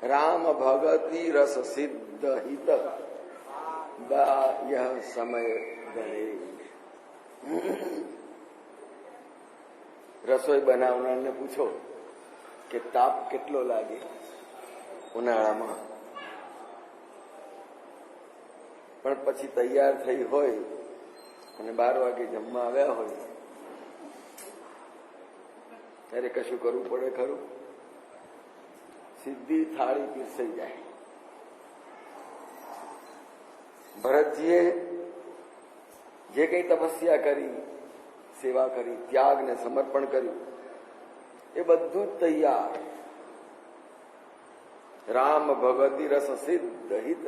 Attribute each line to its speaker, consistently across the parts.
Speaker 1: રામ ભગતી રસ સિદ્ધ હિત બાહ્ય સમય ગણે. રસોઈ બનાવનારને પૂછો કે તાપ કેટલો લાગે ઉનાળામાં, પણ પછી તૈયાર થઈ હોય અને 12 વાગે જમવા આવ્યા હોય ત્યારે કશું કરવું પડે ખરું? સીધી થાળી પીરસાઈ જાય. ભરતજીએ જે કંઈ તપસ્યા કરી, સેવા કરી, ત્યાગ ને સમર્પણ કર્યું, એ બધું જ તૈયાર. રામ ભગવતી રસ સિદ્ધ હિત.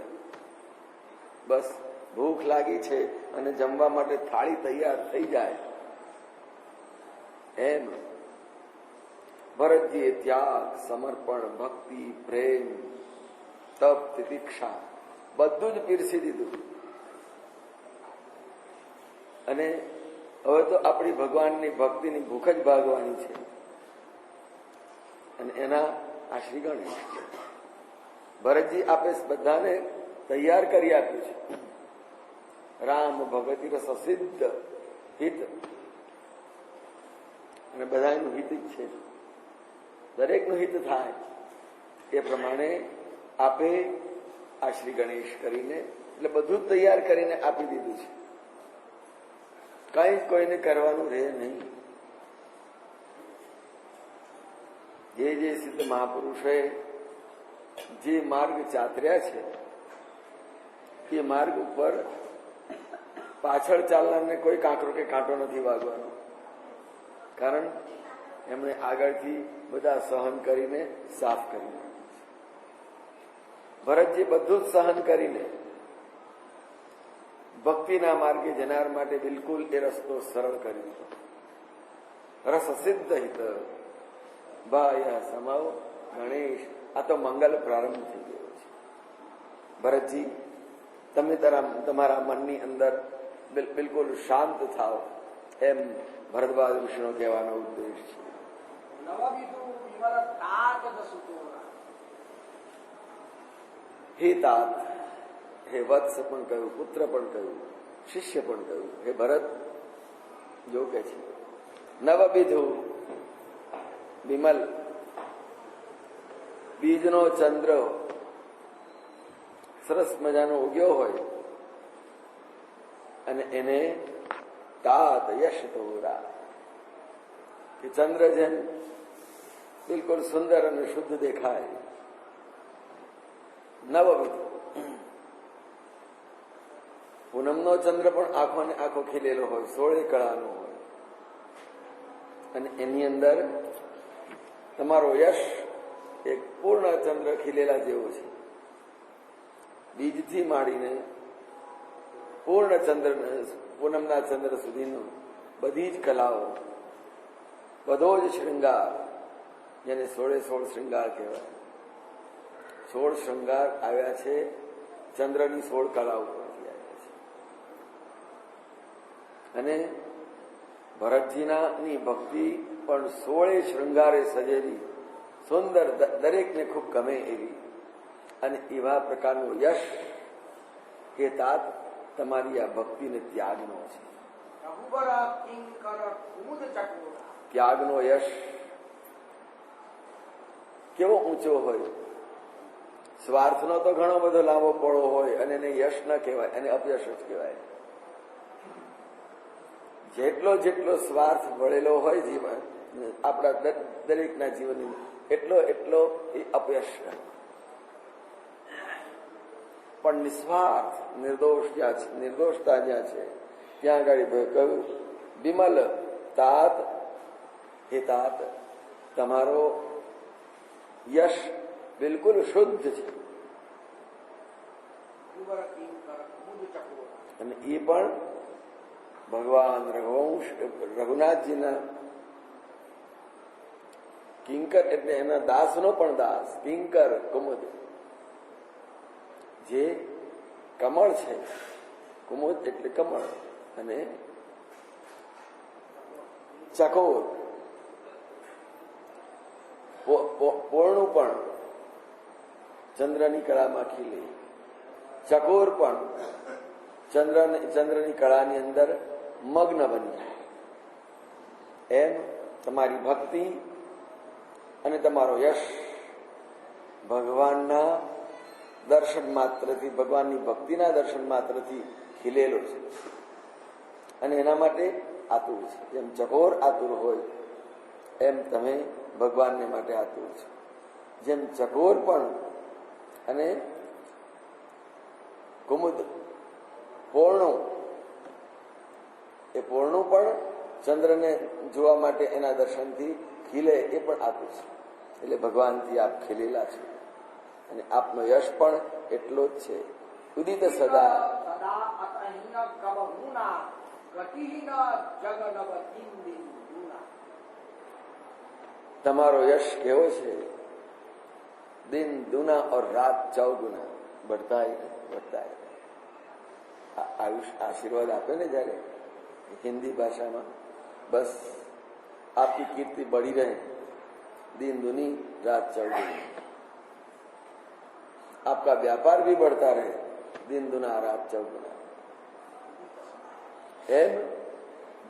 Speaker 1: બસ ભૂખ લાગી છે અને જમવા માટે થાળી તૈયાર થઈ જાય એમ ભરતજીએ ત્યાગ, સમર્પણ, ભક્તિ, પ્રેમ, તપ, તિતિક્ષા બધું જ પીરસી દીધું. અને હવે તો આપણી ભગવાનની ભક્તિની ભૂખ જ ભાગવાની છે. અને એના આ શ્રી ગણેશ છે. ભરતજી આપે બધાને તૈયાર કરી આપ્યું છે. રામ ભગવતી રસ સિદ્ધ હિત. અને બધાનું હિત જ છે, દરેકનું હિત થાય એ પ્રમાણે આપે આ શ્રી ગણેશ કરીને, એટલે બધું જ તૈયાર કરીને આપી દીધું છે. કઈ કોઈને કરવાનું રહે નહીં. જે સિદ્ધ મહાપુરુષોએ જે માર્ગ ચાતર્યા છે એ માર્ગ ઉપર પાછળ ચાલનારને કોઈ કાંકરો કે કાંટો નથી વાગવાનો. કારણ એમણે આગળથી બધા સહન કરીને સાફ કરી નાખ્યું છે. ભરતજી બધું જ સહન કરીને ભક્તિના માર્ગે જનાર માટે બિલકુલ એ રસ્તો સરળ કરી દીધો. રસ સિદ્ધ હિત બાહ્ય સમાવ ગણેશ. આ તો મંગલ પ્રારંભ થઈ ગયો છે. ભરતજી, તમે તમારા મનની અંદર બિલકુલ શાંત થાવ એમ ભરદ્વાજ ઋષિનો કહેવાનો ઉદ્દેશ છે. હે તાત, હે વત્સ પણ કહ્યું, પુત્ર પણ કહ્યું, શિષ્ય પણ કહ્યું. હે ભરત, જો કે છે નવબીધુ વિમલ. બીજનો ચંદ્ર સરસ મજાનો ઉગ્યો હોય અને એને તાત યશ તોરા, કે ચંદ્ર જેમ બિલકુલ સુંદર અને શુદ્ધ દેખાય. નવવિધ. પૂનમનો ચંદ્ર પણ આંખો ને આંખો ખીલેલો હોય, 16 કળાનો હોય, અને એની અંદર તમારો યશ એક પૂર્ણ ચંદ્ર ખીલેલા જેવો છે. બીજથી માંડીને પૂર્ણ ચંદ્ર, પૂનમના ચંદ્ર સુધીનો બધી જ કલાઓ, બધો જ શૃંગાર, જેને 16 શૃંગાર કહેવાય. 16 શૃંગાર આવ્યા છે ચંદ્રની 16 કળાઓ પરથી આવ્યા છે. અને ભરતજીની ભક્તિ પણ 16 શૃંગારે સજેલી, સુંદર, દરેકને ખૂબ ગમે એવી. અને એવા પ્રકારનું યશ એ તાત તમારી આ ભક્તિને ત્યાગનો છે. ત્યાગનો યશ કેવો ઊંચો હોય. સ્વાર્થનો તો ઘણો બધો લાંબો પડો હોય અને એને યશ ન કહેવાય, એને અપયશ જ કહેવાય. જેટલો સ્વાર્થ વળેલો હોય જીવન, આપણા દરેકના જીવનની, એટલો એ અપયશ. પણ નિસ્વાર્થ, નિર્દોષતા જ્યાં છે ત્યાં આગળ કહ્યું વિમલ તાત, હે તાત, તમારો યશ બિલકુલ શુદ્ધ છે. અને એ પણ ભગવાન રઘુનાથજીના કિંકર, એટલે એના દાસનો પણ દાસ, કિંકર કુમુદ. જે કમળ છે, કુમુદ એટલે કમળ, અને ચકોર, પોળનું પણ ચંદ્રની કળામાં ખીલે, ચકોર પણ ચંદ્રની કળાની અંદર મગ્ન બની જાય. એમ તમારી ભક્તિ અને તમારો યશ ભગવાનના દર્શન માત્રથી, ભગવાનની ભક્તિના દર્શન માત્રથી ખીલેલો છે અને એના માટે આતુર છે. જેમ ચકોર આતુર હોય એમ તમે ભગવાનને માટે આતુર છો. જેમ ચકોર પણ અને કુમુદ પોર્ણું, એ પોર્ણું પણ ચંદ્રને જોવા માટે એના દર્શનથી ખીલે, એ પણ આતુર છે. એટલે ભગવાનથી આપ ખીલેલા છે અને આપનો યશ પણ એટલો જ છે. ઉદિત સદા તમારો યશ કેવો છે? दिन दुना और रात चौगुना, बढ़ता ही बढ़ता है. आयुष आशीर्वाद आपे ने जયારે हिंदी भाषाમાં, बस आपकी कीर्ति बढ़ी रहे, दिन दुनी रात चौगुनी. आपका व्यापार भी बढ़ता रहे, दिन दुना रात चौगुना. એમ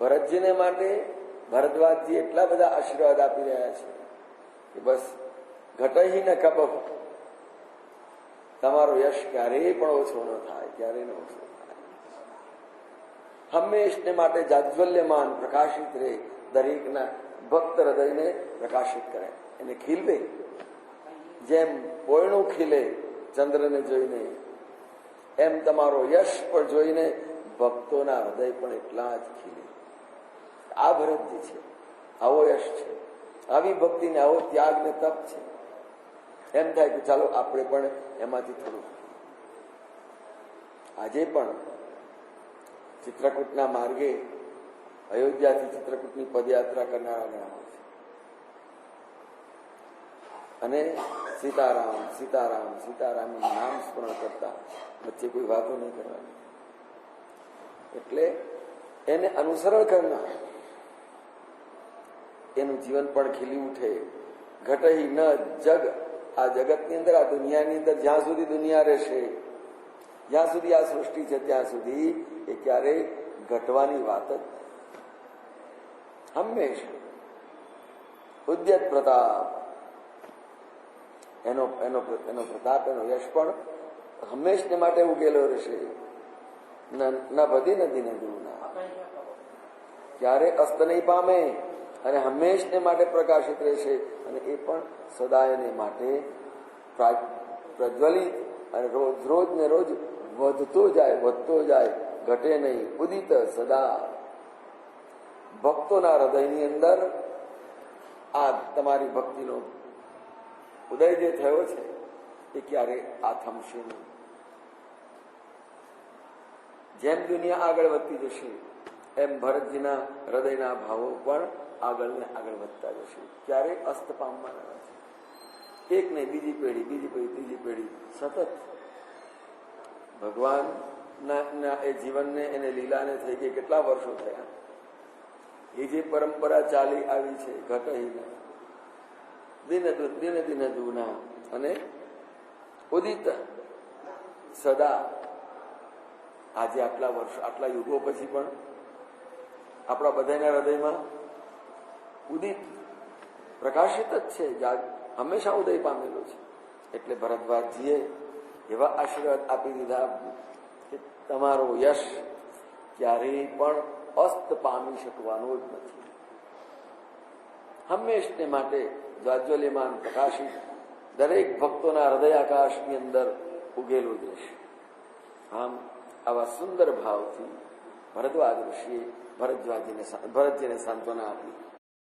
Speaker 1: ભરતજીને માટે ભરદ્વાજજી એટલા બધા આશીર્વાદ આપી રહ્યા છે કે બસ ઘટહી ન કબફ, તમારો યશ ક્યારેય પણ ઓછો ન થાય, ક્યારેય ન ઓછો થાય. હંમેશને માટે જાજ્વલ્યમાન પ્રકાશિત રહે, દરેકના ભક્ત હૃદયને પ્રકાશિત કરે, એને ખીલવે. જેમ પોયણું ખીલે ચંદ્રને જોઈને, એમ તમારો યશ પણ જોઈને ભક્તોના હૃદય પણ એટલા જ ખીલે. આ ભરતજી છે, આવો યશ છે, આવી ભક્તિને, આવો ત્યાગ ને તપ છે. એમ થાય કે ચાલો આપણે પણ એમાંથી થોડું. આજે પણ ચિત્રકૂટના માર્ગે અયોધ્યાથી ચિત્રકૂટની પદયાત્રા કરનારા ઘણા હોય છે અને સીતારામ સીતારામ સીતારામ નામ સ્મરણ કરતા વચ્ચે કોઈ વાતો નહીં કરવાની. એટલે એને અનુસરણ કરનાર એનું જીવન પણ ખીલી ઉઠે. ઘટહી ન જગ, આ જગતની અંદર, આ દુનિયાની અંદર જ્યાં સુધી દુનિયા રહેશે, જ્યાં સુધી આ સૃષ્ટિ છે ત્યાં સુધી એ ક્યારેય ઘટવાની વાત જ હંમેશા. ઉદ્યત પ્રતાપ, એનો પ્રતાપ, એનો યશ પણ હંમેશને માટે ઉગેલો રહેશે. ન બધી નદી ન દૂરના, ક્યારે અસ્ત નહીં પામે અને હંમેશને માટે પ્રકાશિત રહેશે. અને એ પણ સદાયને માટે પ્રજ્વલિત અને રોજ ને રોજ વધતો જાય, ઘટે નહીં. ઉદિત સદા, ભક્તોના હૃદયની અંદર આ તમારી ભક્તિનો ઉદય જે થયો છે એ ક્યારે આથમશે નહીં. જેમ દુનિયા આગળ વધતી જશે એમ ભરતજીના હૃદયના ભાવો પણ આગળ ને આગળ વધતા જશે, ક્યારે અસ્ત પામવાના નથી. એક નહીં, બીજી પેઢી, ત્રીજી પેઢી સતત ભગવાનના એ જીવનને, એને લીલાને થઈ ગઈ કેટલા વર્ષો થયા. એ જે પરંપરા ચાલી આવી છે ઘટહીના, દિન દિન દૂના અને ઉદિત સદા, આજે આટલા વર્ષો, આટલા યુગો પછી પણ આપણા બધાના હૃદયમાં ઉદિત પ્રકાશિત જ છે, હંમેશા ઉદય પામેલો છે. એટલે ભરદ્વાજજીએ એવા આશીર્વાદ આપી દીધા કે તમારો યશ ક્યારેય પણ અસ્ત પામી શકવાનો જ નથી, હંમેશને માટે જ્વાજ્વલ્યમાન પ્રકાશિત દરેક ભક્તોના હૃદય આકાશની અંદર ઉગેલો જ રહેશે. આમ આવા સુંદર ભાવથી ભરદ્વાજ ઋષિએ ભરતજીને સાંત્વના આપી.